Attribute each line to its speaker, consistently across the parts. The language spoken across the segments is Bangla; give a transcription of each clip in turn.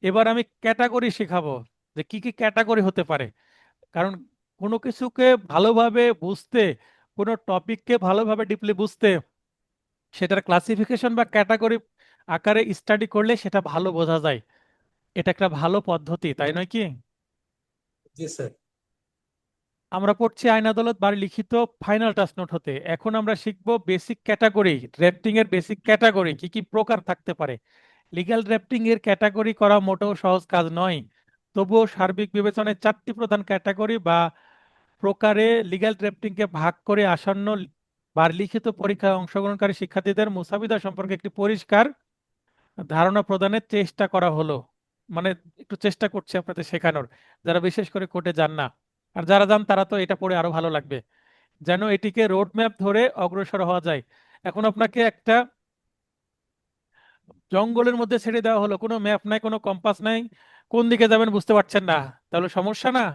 Speaker 1: এবার আমি ক্যাটাগরি শেখাবো যে কি কি ক্যাটাগরি হতে পারে। কারণ কোনো কিছুকে ভালোভাবে বুঝতে, কোনো টপিককে ভালোভাবে ডিপলি বুঝতে সেটার ক্লাসিফিকেশন বা ক্যাটাগরি আকারে স্টাডি করলে সেটা ভালো বোঝা যায়। এটা একটা ভালো পদ্ধতি, তাই নয় কি?
Speaker 2: জি স্যার।
Speaker 1: আমরা পড়ছি আইন আদালত বার লিখিত ফাইনাল টাচ নোট হতে। এখন আমরা শিখবো বেসিক ক্যাটাগরি, ড্রাফটিং এর বেসিক ক্যাটাগরি কি কি প্রকার থাকতে পারে। লিগ্যাল ড্রাফটিং এর ক্যাটাগরি করা মোটেও সহজ কাজ নয়। তবুও সার্বিক বিবেচনায় চারটি প্রধান ক্যাটাগরি বা প্রকারে লিগ্যাল ড্রাফটিং কে ভাগ করে আসন্ন বার লিখিত পরীক্ষায় অংশগ্রহণকারী শিক্ষার্থীদের মুসাবিদা সম্পর্কে একটি পরিষ্কার ধারণা প্রদানের চেষ্টা করা হলো। মানে একটু চেষ্টা করছি আপনাদের শেখানোর, যারা বিশেষ করে কোর্টে যান না। আর যারা যান তারা তো এটা পড়ে আরো ভালো লাগবে, যেন এটিকে রোড ম্যাপ ধরে অগ্রসর হওয়া যায়। এখন আপনাকে একটা জঙ্গলের মধ্যে ছেড়ে দেওয়া হলো, কোনো ম্যাপ নাই, কোনো কম্পাস নাই, কোন দিকে যাবেন বুঝতে পারছেন না, তাহলে সমস্যা না?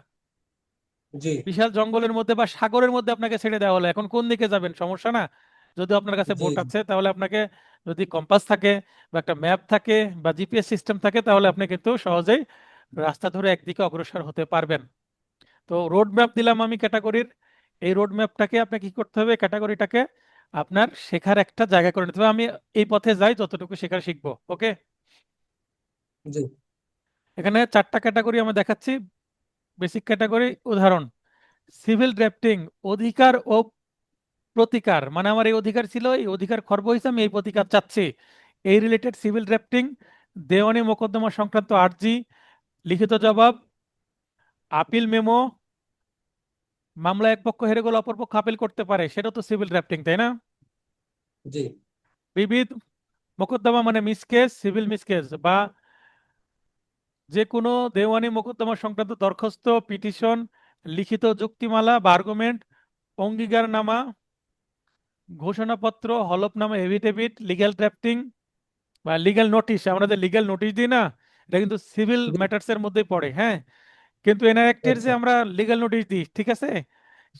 Speaker 2: জি
Speaker 1: বিশাল জঙ্গলের মধ্যে বা সাগরের মধ্যে আপনাকে ছেড়ে দেওয়া হলো, এখন কোন দিকে যাবেন, সমস্যা না? যদি আপনার কাছে
Speaker 2: জি
Speaker 1: বোট আছে তাহলে আপনাকে, যদি কম্পাস থাকে বা একটা ম্যাপ থাকে বা জিপিএস সিস্টেম থাকে, তাহলে আপনি কিন্তু সহজেই রাস্তা ধরে একদিকে অগ্রসর হতে পারবেন। তো রোড ম্যাপ দিলাম আমি ক্যাটাগরির। এই রোড ম্যাপটাকে আপনি কি করতে হবে, ক্যাটাগরিটাকে আপনার শেখার একটা জায়গা করে নিতে হবে। আমি এই পথে যাই, যতটুকু শেখার শিখবো। ওকে,
Speaker 2: জি
Speaker 1: এখানে চারটা ক্যাটাগরি আমি দেখাচ্ছি। বেসিক ক্যাটাগরি উদাহরণ: সিভিল ড্রাফটিং, অধিকার ও প্রতিকার, মানে আমার এই অধিকার ছিল, এই অধিকার খর্ব হয়েছে, আমি এই প্রতিকার চাচ্ছি, এই রিলেটেড সিভিল ড্রাফটিং। দেওয়ানি মোকদ্দমা সংক্রান্ত আর্জি, লিখিত জবাব, আপিল মেমো, মামলা এক পক্ষ হেরে গেলে অপর পক্ষ আপিল করতে পারে, সেটা তো সিভিল ড্রাফটিং, তাই না?
Speaker 2: জি
Speaker 1: বিবিধ মোকদ্দমা মানে মিসকেস, সিভিল মিসকেস বা যে কোনো দেওয়ানি মোকদ্দমা সংক্রান্ত দরখাস্ত, পিটিশন, লিখিত যুক্তিমালা বা আর্গুমেন্ট, অঙ্গীকারনামা, ঘোষণাপত্র, হলফনামা, এফিডেভিট, লিগ্যাল ড্রাফটিং বা লিগ্যাল নোটিশ। আমরা যে লিগ্যাল নোটিশ দিই না, এটা কিন্তু সিভিল
Speaker 2: জি
Speaker 1: ম্যাটার্স এর মধ্যেই পড়ে, হ্যাঁ। কিন্তু এনআর অ্যাক্টের যে
Speaker 2: আচ্ছা।
Speaker 1: আমরা লিগ্যাল নোটিশ দিই, ঠিক আছে,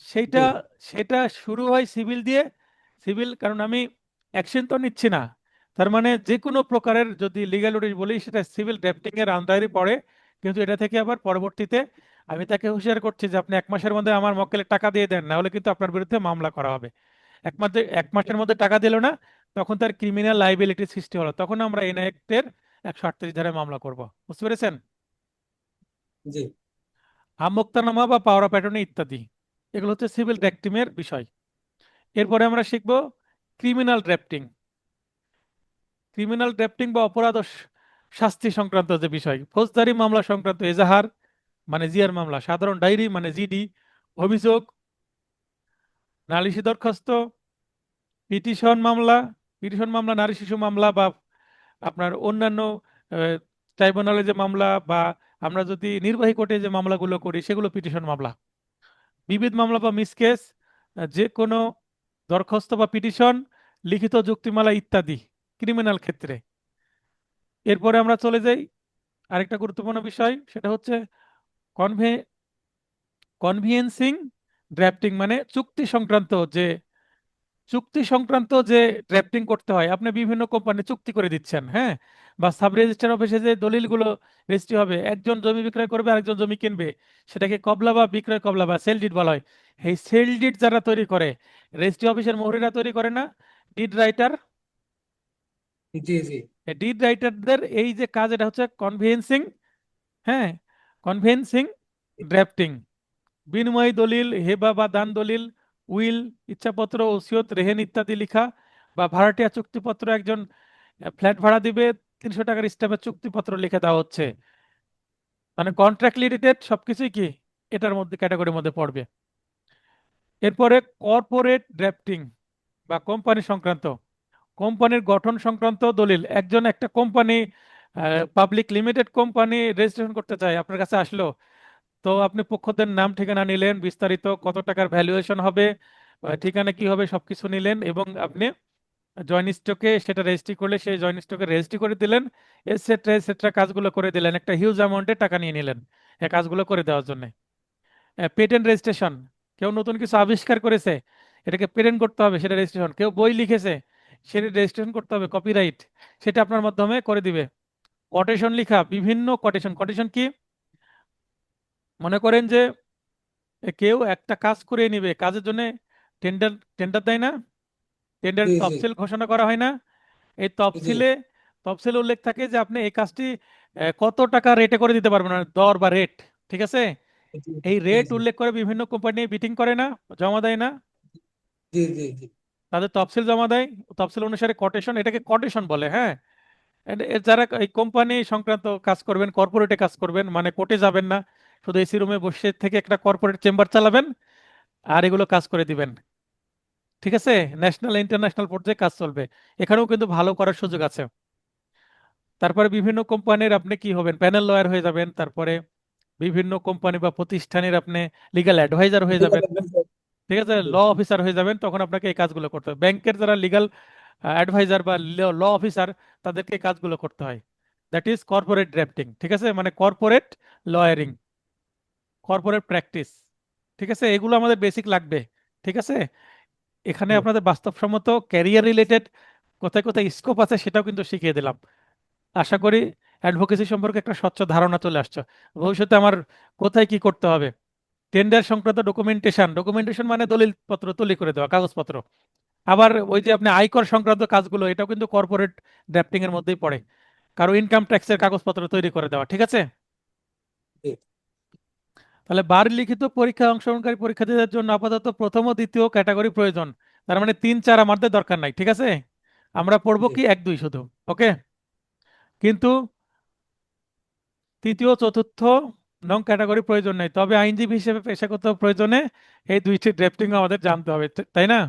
Speaker 1: সেইটা
Speaker 2: জি
Speaker 1: সেটা শুরু হয় সিভিল দিয়ে। সিভিল কারণ আমি অ্যাকশন তো নিচ্ছি না, তার মানে যে কোনো প্রকারের যদি লিগ্যাল নোটিশ বলি সেটা সিভিল ড্রাফটিং এর আন্ডারে পড়ে। কিন্তু এটা থেকে আবার পরবর্তীতে আমি তাকে হুঁশিয়ার করছি যে আপনি 1 মাসের মধ্যে আমার মক্কেলের টাকা দিয়ে দেন, না হলে কিন্তু আপনার বিরুদ্ধে মামলা করা হবে। 1 মাসের মধ্যে টাকা দিল না, তখন তার ক্রিমিনাল লাইবিলিটি সৃষ্টি হলো, তখন আমরা এনআই অ্যাক্টের 138 ধারায় মামলা করব। বুঝতে পেরেছেন?
Speaker 2: জি
Speaker 1: আমোক্তানামা বা পাওয়ার অফ অ্যাটর্নি ইত্যাদি, এগুলো হচ্ছে সিভিল ড্রাফটিংয়ের বিষয়। এরপরে আমরা শিখব ক্রিমিনাল ড্রাফটিং। ক্রিমিনাল ড্রাফটিং বা অপরাধ ও শাস্তি সংক্রান্ত যে বিষয়, ফৌজদারি মামলা সংক্রান্ত এজাহার মানে জিআর মামলা, সাধারণ ডায়েরি মানে জিডি, অভিযোগ, নালিশি দরখাস্ত, পিটিশন মামলা, পিটিশন মামলা নারী শিশু মামলা বা আপনার অন্যান্য ট্রাইব্যুনালে যে মামলা, বা আমরা যদি নির্বাহী কোর্টে যে মামলাগুলো করি সেগুলো পিটিশন মামলা। বিবিধ মামলা বা মিসকেস, যে কোনো দরখাস্ত বা পিটিশন, লিখিত যুক্তিমালা ইত্যাদি ক্রিমিনাল ক্ষেত্রে। এরপরে আমরা চলে যাই আরেকটা গুরুত্বপূর্ণ বিষয়, সেটা হচ্ছে কনভে কনভিয়েন্সিং ড্রাফটিং, মানে চুক্তি সংক্রান্ত যে ড্রাফটিং করতে হয়। আপনি বিভিন্ন কোম্পানি চুক্তি করে দিচ্ছেন, হ্যাঁ, বা সাব রেজিস্ট্রার অফিসে যে দলিলগুলো রেজিস্ট্রি হবে, একজন জমি বিক্রয় করবে আরেকজন জমি কিনবে, সেটাকে কবলা বা বিক্রয় কবলা বা সেল ডিড বলা হয়। এই সেল ডিড যারা তৈরি করে, রেজিস্ট্রি অফিসের মোহরিরা তৈরি করে না, ডিড রাইটার,
Speaker 2: জি জি
Speaker 1: ডিড রাইটারদের এই যে কাজ, এটা হচ্ছে কনভেন্সিং, হ্যাঁ, কনভেন্সিং ড্রাফটিং। বিনিময় দলিল, হেবা বা দান দলিল, উইল, ইচ্ছাপত্র, ওসিয়ত, রেহেন ইত্যাদি লিখা, বা ভাড়াটিয়া চুক্তিপত্র, একজন ফ্ল্যাট ভাড়া দিবে, 300 টাকার স্ট্যাম্পের চুক্তিপত্র লিখে দেওয়া হচ্ছে, মানে কন্ট্রাক্ট রিলেটেড সবকিছুই কি এটার মধ্যে ক্যাটাগরির মধ্যে পড়বে। এরপরে কর্পোরেট ড্রাফটিং বা কোম্পানি সংক্রান্ত, কোম্পানির গঠন সংক্রান্ত দলিল। একজন একটা company, public limited company registration করতে চায়, আপনার কাছে আসলো, তো আপনি পক্ষদের নাম ঠিকানা নিলেন, বিস্তারিত কত টাকার ভ্যালুয়েশন হবে, ঠিকানা কি হবে, সবকিছু নিলেন, এবং আপনি জয়েন্ট স্টকে সেটা রেজিস্ট্রি করলে সেই জয়েন্ট স্টকে রেজিস্ট্রি করে দিলেন, এটসেট্রা এটসেট্রা কাজগুলো করে দিলেন, একটা হিউজ অ্যামাউন্টে টাকা নিয়ে নিলেন এই কাজগুলো করে দেওয়ার জন্য। পেটেন্ট রেজিস্ট্রেশন, কেউ নতুন কিছু আবিষ্কার করেছে, এটাকে পেটেন্ট করতে হবে, সেটা রেজিস্ট্রেশন। কেউ বই লিখেছে, সেটা রেজিস্ট্রেশন করতে হবে, কপিরাইট, সেটা আপনার মাধ্যমে করে দিবে। কোটেশন লিখা, বিভিন্ন কোটেশন, কোটেশন কি, মনে করেন যে কেউ একটা কাজ করে নিবে, কাজের জন্য টেন্ডার টেন্ডার দেয় না, টেন্ডার
Speaker 2: জি জি
Speaker 1: তফসিল ঘোষণা করা হয় না, এই
Speaker 2: জি
Speaker 1: তফসিলে তফসিলে উল্লেখ থাকে যে আপনি এই কাজটি কত টাকা রেটে করে দিতে পারবেন, মানে দর বা রেট, ঠিক আছে।
Speaker 2: জি
Speaker 1: এই
Speaker 2: জি
Speaker 1: রেট
Speaker 2: জি
Speaker 1: উল্লেখ করে বিভিন্ন কোম্পানি বিটিং করে না, জমা দেয় না,
Speaker 2: জি জি জি
Speaker 1: তাদের তফসিল জমা দেয়, তফসিল অনুসারে কোটেশন, এটাকে কোটেশন বলে, হ্যাঁ। যারা এই কোম্পানি সংক্রান্ত কাজ করবেন, কর্পোরেটে কাজ করবেন, মানে কোর্টে যাবেন না, শুধু এসি রুমে বসে থেকে একটা কর্পোরেট চেম্বার চালাবেন আর এগুলো কাজ করে দিবেন, ঠিক আছে। ন্যাশনাল ইন্টারন্যাশনাল পর্যায়ে কাজ চলবে, এখানেও কিন্তু ভালো করার সুযোগ আছে। তারপরে বিভিন্ন কোম্পানির আপনি কি হবেন, প্যানেল লয়ার হয়ে যাবেন, তারপরে বিভিন্ন কোম্পানি বা প্রতিষ্ঠানের আপনি লিগ্যাল অ্যাডভাইজার হয়ে
Speaker 2: জি
Speaker 1: যাবেন, ঠিক আছে, ল অফিসার হয়ে যাবেন, তখন আপনাকে এই কাজগুলো করতে হবে। ব্যাংকের যারা লিগ্যাল অ্যাডভাইজার বা ল অফিসার, তাদেরকে এই কাজগুলো করতে হয়। দ্যাট ইজ কর্পোরেট ড্রাফটিং, ঠিক আছে, মানে কর্পোরেট লয়ারিং, কর্পোরেট প্র্যাকটিস, ঠিক আছে, এগুলো আমাদের বেসিক লাগবে, ঠিক আছে। এখানে আপনাদের বাস্তবসম্মত ক্যারিয়ার রিলেটেড কোথায় কোথায় স্কোপ আছে সেটাও কিন্তু শিখিয়ে দিলাম। আশা করি অ্যাডভোকেসি সম্পর্কে একটা স্বচ্ছ ধারণা চলে আসছে। ভবিষ্যতে আমার কোথায় কি করতে হবে, টেন্ডার সংক্রান্ত ডকুমেন্টেশন, ডকুমেন্টেশন মানে দলিল পত্র তৈরি করে দেওয়া, কাগজপত্র। আবার ওই যে আপনি আয়কর সংক্রান্ত কাজগুলো, এটাও কিন্তু কর্পোরেট ড্রাফটিং এর মধ্যেই পড়ে, কারো ইনকাম ট্যাক্সের কাগজপত্র তৈরি করে দেওয়া, ঠিক আছে।
Speaker 2: জি
Speaker 1: তাহলে বার লিখিত পরীক্ষায় অংশগ্রহণকারী পরীক্ষার্থীদের জন্য আপাতত প্রথম ও দ্বিতীয় ক্যাটাগরি প্রয়োজন, তার মানে 3 4 আমাদের দরকার নাই, ঠিক আছে। আমরা পড়বো
Speaker 2: জি
Speaker 1: কি 1 2 শুধু, ওকে। কিন্তু তৃতীয় চতুর্থ নং ক্যাটাগরি প্রয়োজন নেই, তবে আইনজীবী হিসেবে পেশাগত প্রয়োজনে এই দুইটি ড্রাফটিং আমাদের জানতে হবে, তাই না।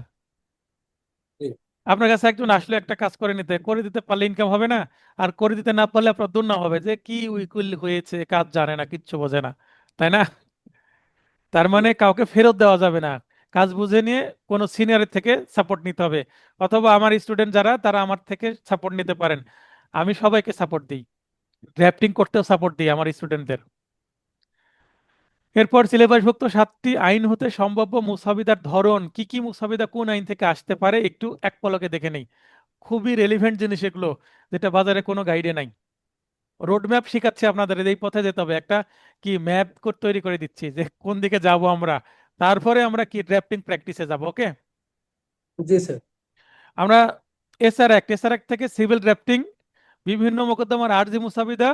Speaker 2: জি
Speaker 1: আপনার কাছে একজন আসলে একটা কাজ করে দিতে পারলে ইনকাম হবে না, আর করে দিতে না পারলে আপনার দুর্নাম হবে যে কি উইকুল হয়েছে, কাজ জানে না, কিচ্ছু বোঝে না, তাই না। তার
Speaker 2: জি
Speaker 1: মানে কাউকে ফেরত দেওয়া যাবে না, কাজ বুঝে নিয়ে কোনো সিনিয়রের থেকে সাপোর্ট নিতে হবে, অথবা আমার স্টুডেন্ট যারা তারা আমার থেকে সাপোর্ট নিতে পারেন। আমি সবাইকে সাপোর্ট দিই, ড্রাফটিং করতেও সাপোর্ট দিই আমার স্টুডেন্টদের। এরপর সিলেবাসভুক্ত 7টি আইন হতে সম্ভাব্য মুসাবিদার ধরন কি কি, মুসাবিদা কোন আইন থেকে আসতে পারে একটু এক পলকে দেখে নেই। খুবই রেলিভেন্ট জিনিস এগুলো, যেটা বাজারে কোনো গাইডে নাই। রোড ম্যাপ শিখাচ্ছে আপনাদের, এই পথে যেতে হবে, একটা কি ম্যাপ তৈরি করে দিচ্ছি যে কোন দিকে যাব আমরা, তারপরে আমরা কি ড্রাফটিং প্র্যাকটিসে যাব, ওকে।
Speaker 2: জি স্যার
Speaker 1: আমরা এসআর অ্যাক্ট থেকে সিভিল ড্রাফটিং, বিভিন্ন মোকদ্দমার আরজি মুসাবিদা,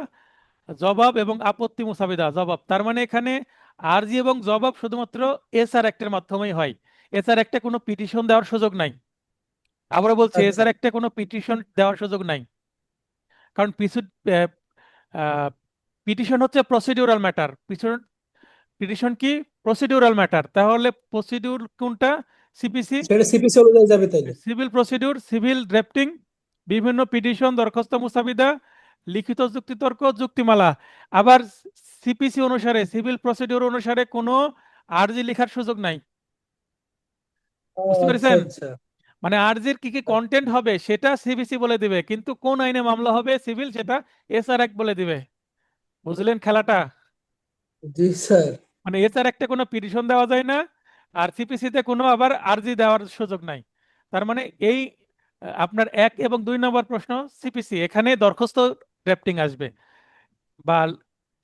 Speaker 1: জবাব এবং আপত্তি মুসাবিদা জবাব, তার মানে এখানে আরজি এবং জবাব শুধুমাত্র এসআর অ্যাক্টের মাধ্যমেই হয়। এসআর অ্যাক্টে কোনো পিটিশন দেওয়ার সুযোগ নাই, আবারও বলছি
Speaker 2: আচ্ছা
Speaker 1: এসআর অ্যাক্টে কোনো পিটিশন দেওয়ার সুযোগ নাই, কারণ পিটিশন হচ্ছে প্রসিডিউরাল ম্যাটার, পিটিশন, পিটিশন কি প্রসিডিউরাল ম্যাটার, তাহলে প্রসিডিউর কোনটা, সিপিসি,
Speaker 2: সেটা সিপিসি অনুযায়ী যাবে তাইলে
Speaker 1: সিভিল প্রসিডিউর, সিভিল ড্রাফটিং, বিভিন্ন পিটিশন, দরখাস্ত মুসাবিদা, লিখিত যুক্তিতর্ক, যুক্তিমালা। আবার সিপিসি অনুসারে, সিভিল প্রসিডিউর অনুসারে কোনো আরজি লেখার সুযোগ নাই,
Speaker 2: ও
Speaker 1: বুঝতে
Speaker 2: আচ্ছা
Speaker 1: পেরেছেন।
Speaker 2: আচ্ছা
Speaker 1: মানে আরজির কি কি কন্টেন্ট হবে সেটা সিবিসি বলে দিবে, কিন্তু কোন আইনে মামলা হবে সিভিল সেটা এসআর অ্যাক্ট বলে দিবে, বুঝলেন খেলাটা।
Speaker 2: জি স্যার
Speaker 1: মানে এসআর অ্যাক্টে কোনো পিটিশন দেওয়া যায় না, আর সিপিসি তে কোনো আবার আরজি দেওয়ার সুযোগ নাই। তার মানে এই আপনার 1 এবং 2 নম্বর প্রশ্ন সিপিসি, এখানে দরখাস্ত ড্রাফটিং আসবে বা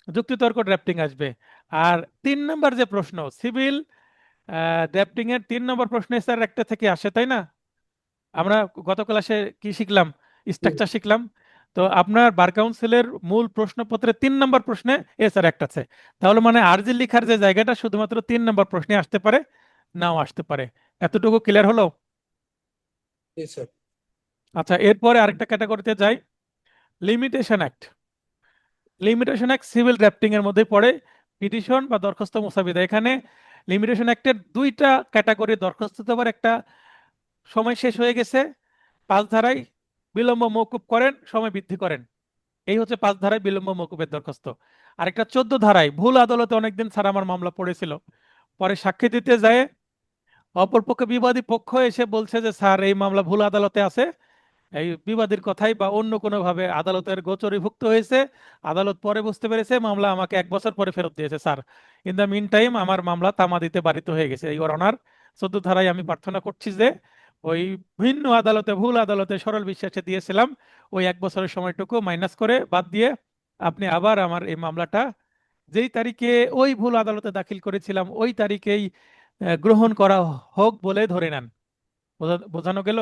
Speaker 1: যুক্তিতর্ক ড্রাফটিং আসবে। আর 3 নম্বর যে প্রশ্ন সিভিল ড্রাফটিং এর 3 নম্বর প্রশ্ন এসআর একটা থেকে আসে, তাই না। আমরা গত ক্লাসে কি শিখলাম,
Speaker 2: জি
Speaker 1: স্ট্রাকচার শিখলাম। তো আপনার বার কাউন্সিলের মূল প্রশ্নপত্রে 3 নম্বর প্রশ্নে এসআর একটা আছে, তাহলে মানে আরজি লেখার যে জায়গাটা শুধুমাত্র 3 নম্বর প্রশ্নে আসতে পারে, নাও আসতে পারে। এতটুকু ক্লিয়ার হলো।
Speaker 2: জি স্যার
Speaker 1: আচ্ছা, এরপরে আরেকটা ক্যাটাগরিতে যাই, limitation act. Limitation act civil drafting এর মধ্যে পড়ে, পিটিশন বা দরখাস্ত মুসাবিদা। এখানে লিমিটেশন অ্যাক্টের 2টা ক্যাটাগরি, দরখাস্ত দেওয়ার একটা সময় শেষ হয়ে গেছে, 5 ধারায় বিলম্ব মওকুফ করেন, সময় বৃদ্ধি করেন, এই হচ্ছে 5 ধারায় বিলম্ব মওকুফের দরখাস্ত। আরেকটা 14 ধারায় ভুল আদালতে অনেকদিন স্যার আমার মামলা পড়েছিল, পরে সাক্ষী দিতে যায় অপরপক্ষ বিবাদী পক্ষ এসে বলছে যে স্যার এই মামলা ভুল আদালতে আছে, এই বিবাদীর কথাই বা অন্য কোনো ভাবে আদালতের গোচরীভুক্ত হয়েছে, আদালত পরে বুঝতে পেরেছে, মামলা আমাকে 1 বছর পরে ফেরত দিয়েছে sir. In the meantime আমার মামলা তামাদিতে বারিত হয়ে গেছে, ইওর অনার, 14 ধারায় আমি প্রার্থনা করছি যে ওই ভিন্ন আদালতে, ভুল আদালতে সরল বিশ্বাসে দিয়েছিলাম, ওই 1 বছরের সময়টুকু মাইনাস করে বাদ দিয়ে আপনি আবার আমার এই মামলাটা যেই তারিখে ওই ভুল আদালতে দাখিল করেছিলাম ওই তারিখেই গ্রহণ করা হোক বলে ধরে নেন। বোঝানো গেল?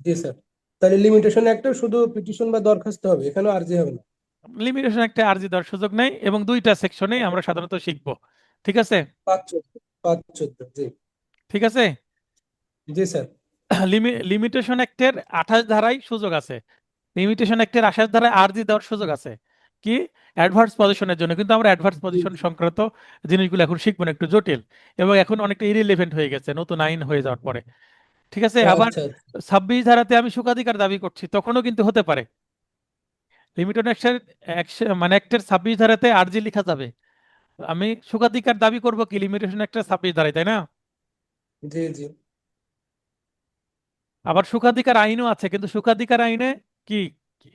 Speaker 2: জি স্যার। তাহলে লিমিটেশন একটা শুধু পিটিশন বা দরখাস্ত হবে, এখানে আর্জি হবে না।
Speaker 1: লিমিটেশন একটা আর্জি দেওয়ার সুযোগ নেই, এবং দুইটা সেকশনেই আমরা সাধারণত শিখবো। ঠিক আছে?
Speaker 2: 5-14, 5-14, জি।
Speaker 1: ঠিক আছে।
Speaker 2: জি স্যার।
Speaker 1: লিমিটেশন অ্যাক্টের 28 ধারায় সুযোগ আছে, লিমিটেশন অ্যাক্টের 28 ধারায় আর্জি দেওয়ার সুযোগ আছে কি? অ্যাডভার্স পজিশনের জন্য। কিন্তু আমরা অ্যাডভার্স
Speaker 2: জি
Speaker 1: পজিশন
Speaker 2: জি।
Speaker 1: সংক্রান্ত জিনিসগুলো এখন শিখবো না, একটু জটিল এবং এখন অনেকটা ইরিলেভেন্ট হয়ে গেছে নতুন আইন হয়ে যাওয়ার পরে। ঠিক আছে। আবার
Speaker 2: আচ্ছা
Speaker 1: 26 ধারাতে আমি সুখাধিকার দাবি করছি, তখনও কিন্তু হতে পারে। লিমিটেশন মানে অ্যাক্টের 26 ধারাতে আর্জি লেখা যাবে, আমি সুখাধিকার দাবি করব কি লিমিটেশন অ্যাক্টের 26 ধারায়, তাই না?
Speaker 2: জি জি।
Speaker 1: আবার সুখাধিকার আইনও আছে, কিন্তু সুখাধিকার আইনে কি কি-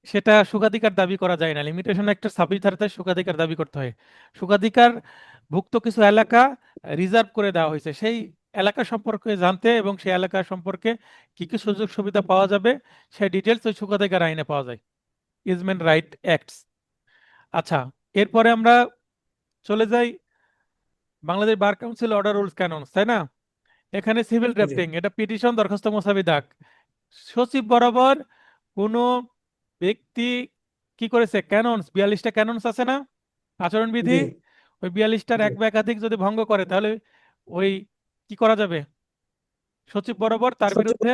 Speaker 1: সেটা সুখাধিকার দাবি করা যায় না, লিমিটেশন একটা 26 ধারাতে সুখাধিকার দাবি করতে হয়। সুখাধিকার ভুক্ত কিছু এলাকা রিজার্ভ করে দেওয়া হয়েছে, সেই এলাকা সম্পর্কে জানতে এবং সেই এলাকা সম্পর্কে কি কি সুযোগ সুবিধা পাওয়া যাবে সেই ডিটেলস ওই সুখাধিকার আইনে পাওয়া যায়, ইজমেন্ট রাইট অ্যাক্টস। আচ্ছা, এরপরে আমরা চলে যাই Bangladesh bar council order rules canons, তাই না? এখানে সিভিল
Speaker 2: জি
Speaker 1: ড্রাফটিং, এটা পিটিশন, দরখাস্ত, মোসাবি দাগ। সচিব বরাবর কোনো ব্যক্তি কি করেছে, ক্যাননস, 42টা ক্যাননস আছে না আচরণবিধি,
Speaker 2: জি
Speaker 1: ওই 42টার
Speaker 2: জি।
Speaker 1: এক বা একাধিক যদি ভঙ্গ করে তাহলে ওই কি করা যাবে, সচিব বরাবর তার
Speaker 2: সচিব
Speaker 1: বিরুদ্ধে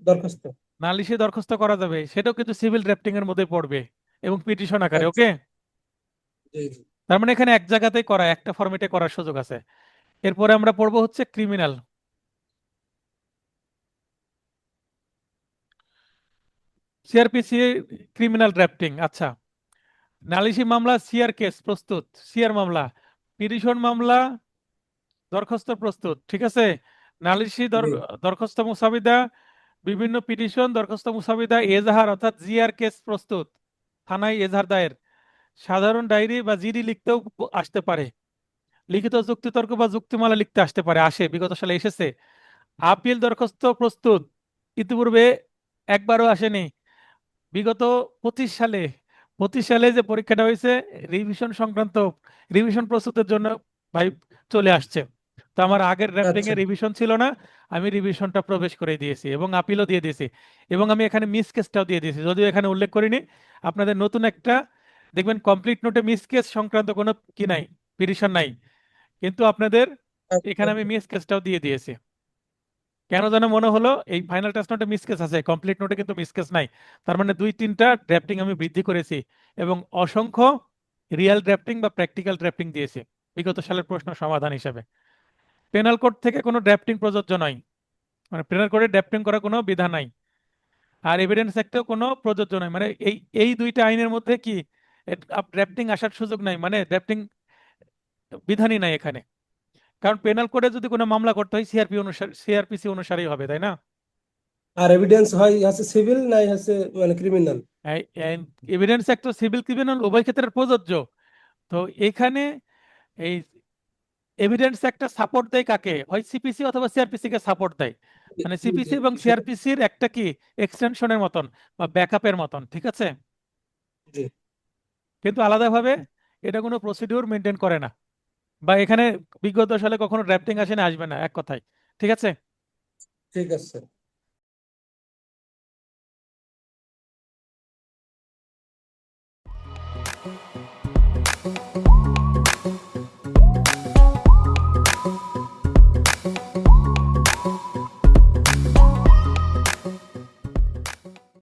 Speaker 2: দরখাস্ত।
Speaker 1: নালিশি দরখাস্ত করা যাবে, সেটাও কিন্তু সিভিল ড্রাফটিং এর মধ্যে পড়বে এবং পিটিশন আকারে।
Speaker 2: আচ্ছা।
Speaker 1: ওকে,
Speaker 2: জি জি।
Speaker 1: তার মানে এখানে এক জায়গাতেই করা, একটা ফরম্যাটে করার সুযোগ আছে। এরপরে আমরা পড়বো হচ্ছে ক্রিমিনাল, সিআরপিসি, ক্রিমিনাল ড্রাফটিং। আচ্ছা, নালিশি মামলা, সিআর কেস প্রস্তুত, সিআর মামলা, পিটিশন মামলা, দরখাস্ত প্রস্তুত। ঠিক আছে। নালিশি
Speaker 2: জি
Speaker 1: দরখাস্ত মুসাবিদা, বিভিন্ন পিটিশন, দরখাস্ত মুসাবিদা, এজাহার অর্থাৎ জিআর কেস প্রস্তুত, থানায় এজাহার দায়ের, সাধারণ ডায়েরি বা জিডি লিখতেও আসতে পারে, লিখিত যুক্তিতর্ক বা যুক্তিমালা লিখতে আসতে পারে, আসে, বিগত সালে এসেছে। আপিল দরখাস্ত প্রস্তুত, ইতিপূর্বে একবারও আসেনি, বিগত 25 সালে, 25 সালে যে পরীক্ষাটা হয়েছে রিভিশন সংক্রান্ত, রিভিশন প্রস্তুতের জন্য ভাই চলে আসছে। তো আমার আগের ড্রাফটিং
Speaker 2: আচ্ছা
Speaker 1: এ রিভিশন ছিল না, আমি রিভিশনটা প্রবেশ করে দিয়েছি এবং আপিলও দিয়ে দিয়েছি, এবং আমি এখানে মিস কেসটাও দিয়ে দিয়েছি, যদিও এখানে উল্লেখ করিনি। আপনাদের নতুন একটা দেখবেন কমপ্লিট নোটে মিস কেস সংক্রান্ত কোনো কি নাই, পিটিশন নাই, কিন্তু আপনাদের
Speaker 2: আচ্ছা।
Speaker 1: এখানে আমি মিস কেসটাও দিয়ে দিয়েছি। কেন যেন মনে হলো এই ফাইনাল টেস্ট নোটে মিসকেস আছে, কমপ্লিট নোটে কিন্তু মিসকেস নাই। তার মানে 2-3টা ড্রাফটিং আমি বৃদ্ধি করেছি এবং অসংখ্য রিয়েল ড্রাফটিং বা প্র্যাকটিক্যাল ড্রাফটিং দিয়েছি বিগত সালের প্রশ্ন সমাধান হিসেবে। পেনাল কোড থেকে কোনো ড্রাফটিং প্রযোজ্য নয়, মানে পেনাল কোডে ড্রাফটিং করার কোনো বিধান নাই, আর এভিডেন্স অ্যাক্টেও কোনো প্রযোজ্য নয়। মানে এই এই দুইটা আইনের মধ্যে কি ড্রাফটিং আসার সুযোগ নাই, মানে ড্রাফটিং বিধানই নাই এখানে। কারণ পেনাল কোডে যদি কোনো মামলা করতে হয় সিআরপিসি অনুসারেই হবে, তাই না?
Speaker 2: আর এভিডেন্স হয় আছে সিভিল নাই আছে মানে ক্রিমিনাল।
Speaker 1: এভিডেন্স অ্যাক্ট তো সিভিল ক্রিমিনাল উভয় ক্ষেত্রে প্রযোজ্য। তো এখানে এই এভিডেন্স একটা সাপোর্ট দেয় কাকে, হয় সিপিসি অথবা সিআরপিসি কে সাপোর্ট দেয়, মানে
Speaker 2: জি জি।
Speaker 1: সিপিসি এবং
Speaker 2: সেটা।
Speaker 1: সিআরপিসির একটা কি এক্সটেনশনের মতন বা ব্যাকআপের মতন। ঠিক আছে।
Speaker 2: জি।
Speaker 1: কিন্তু আলাদাভাবে এটা কোনো প্রসিডিউর মেনটেন করে না, বা এখানে বিগত সালে কখনো ড্রাফটিং আসে না, আসবে না, এক কথায়। ঠিক আছে।
Speaker 2: ঠিক আছে।